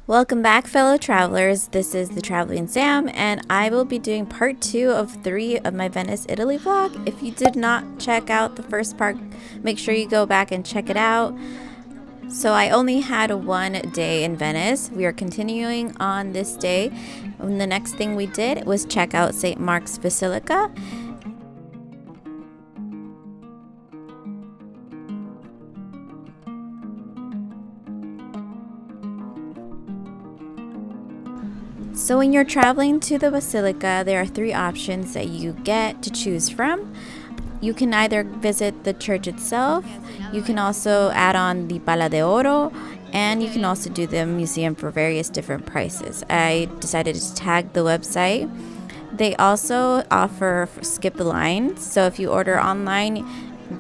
Welcome back, fellow travelers. This is the Traveling Sam, and I will be doing part 2 of 3 of my Venice, Italy vlog. If you did not check out the first part, make sure you go back and check it out. So I only had 1 day in Venice. We are continuing on this day. And the next thing we did was check out St. Mark's Basilica. So when you're traveling to the Basilica, there are 3 options that you get to choose from. You can either visit the church itself, you can also add on the Pala de Oro, and you can also do the museum for various different prices. I decided to tag the website. They also offer skip the line, so if you order online,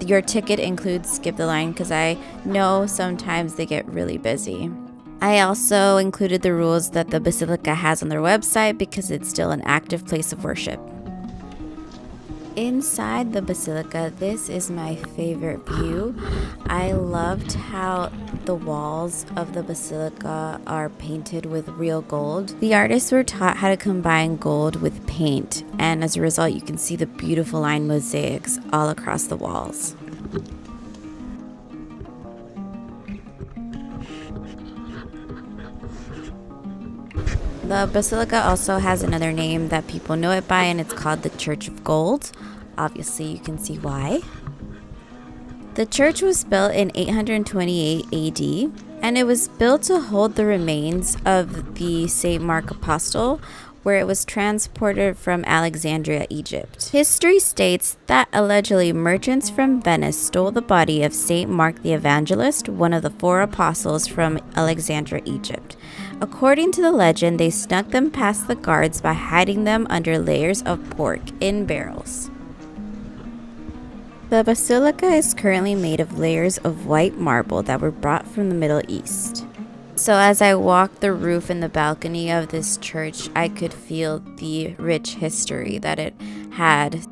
your ticket includes skip the line because I know sometimes they get really busy. I also included the rules that the Basilica has on their website because it's still an active place of worship. Inside the Basilica, this is my favorite view. I loved how the walls of the Basilica are painted with real gold. The artists were taught how to combine gold with paint, and as a result, you can see the beautiful line mosaics all across the walls. The Basilica also has another name that people know it by, and it's called the Church of Gold. Obviously, you can see why. The church was built in 828 AD, and it was built to hold the remains of the St. Mark Apostle, where it was transported from Alexandria, Egypt. History states that allegedly merchants from Venice stole the body of St. Mark the Evangelist, one of the 4 apostles from Alexandria, Egypt. According to the legend, they snuck them past the guards by hiding them under layers of pork in barrels. The basilica is currently made of layers of white marble that were brought from the Middle East. So as I walked the roof and the balcony of this church, I could feel the rich history that it had.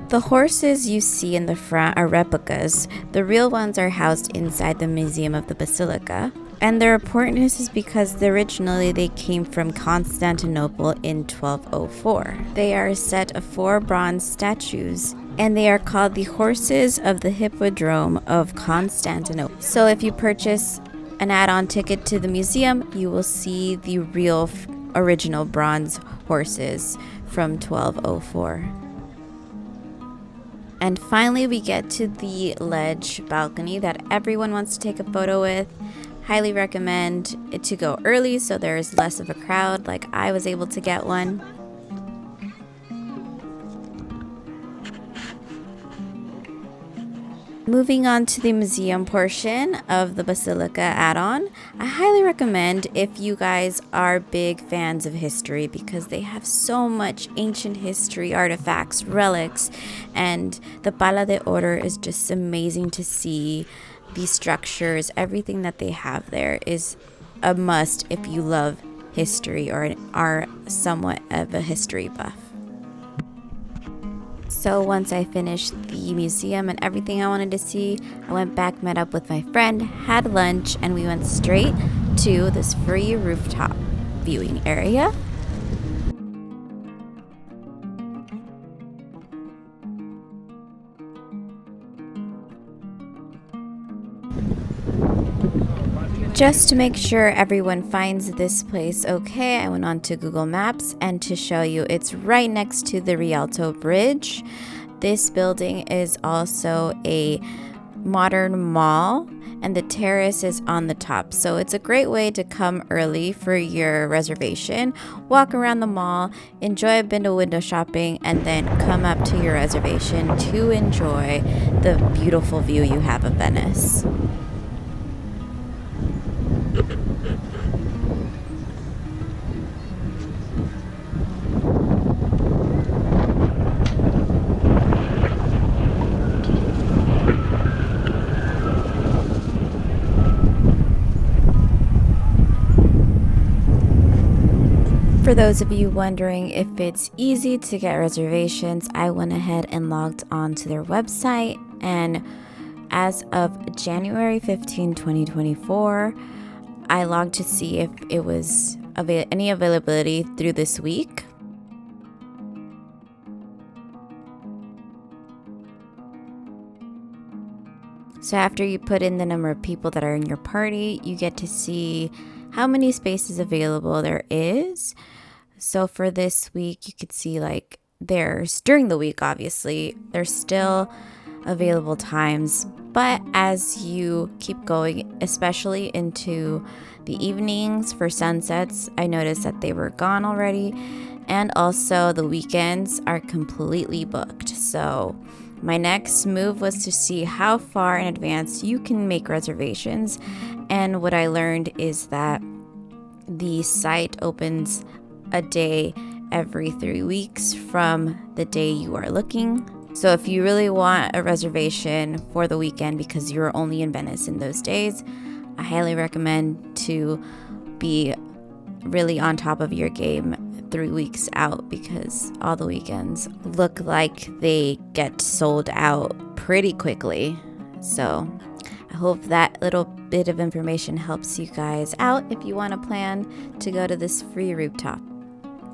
The horses you see in the front are replicas. The real ones are housed inside the Museum of the Basilica. And their importance is because originally they came from Constantinople in 1204. They are a set of 4 bronze statues, and they are called the horses of the Hippodrome of Constantinople. So if you purchase an add-on ticket to the museum, you will see the real original bronze horses from 1204. And finally, we get to the ledge balcony that everyone wants to take a photo with. Highly recommend it to go early so there's less of a crowd, like I was able to get one. Moving on to the museum portion of the Basilica add-on, I highly recommend if you guys are big fans of history because they have so much ancient history, artifacts, relics, and the Pala de Oro is just amazing to see. These structures, everything that they have there is a must if you love history or are somewhat of a history buff. So once I finished the museum and everything I wanted to see, I went back, met up with my friend, had lunch, and we went straight to this free rooftop viewing area. Just to make sure everyone finds this place okay, I went on to Google Maps, and to show you, it's right next to the Rialto Bridge. This building is also a modern mall, and the Terrace is on the top. So it's a great way to come early for your reservation, walk around the mall, enjoy a bit of window shopping, and then come up to your reservation to enjoy the beautiful view you have of Venice. For those of you wondering if it's easy to get reservations, I went ahead and logged on to their website, and as of January 15, 2024, I logged to see if it was any availability through this week. So after you put in the number of people that are in your party, you get to see how many spaces available there is. So for this week, you could see like there's during the week, obviously, there's still available times. But as you keep going, especially into the evenings for sunsets, I noticed that they were gone already. And also the weekends are completely booked. So my next move was to see how far in advance you can make reservations. And what I learned is that the site opens a day every 3 weeks from the day you are looking. So if you really want a reservation for the weekend because you're only in Venice in those days, I highly recommend to be really on top of your game 3 weeks out, because all the weekends look like they get sold out pretty quickly. So I hope that little bit of information helps you guys out if you want to plan to go to this free rooftop.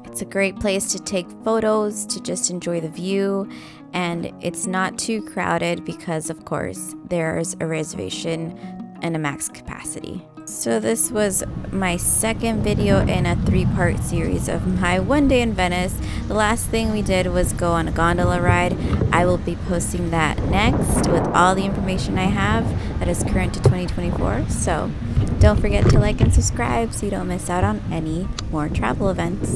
It's a great place to take photos, to just enjoy the view, and it's not too crowded because, of course, there's a reservation and a max capacity. So this was my second video in a 3-part series of my one day in Venice. The last thing we did was go on a gondola ride. I will be posting that next with all the information I have that is current to 2024. So don't forget to like and subscribe so you don't miss out on any more travel events.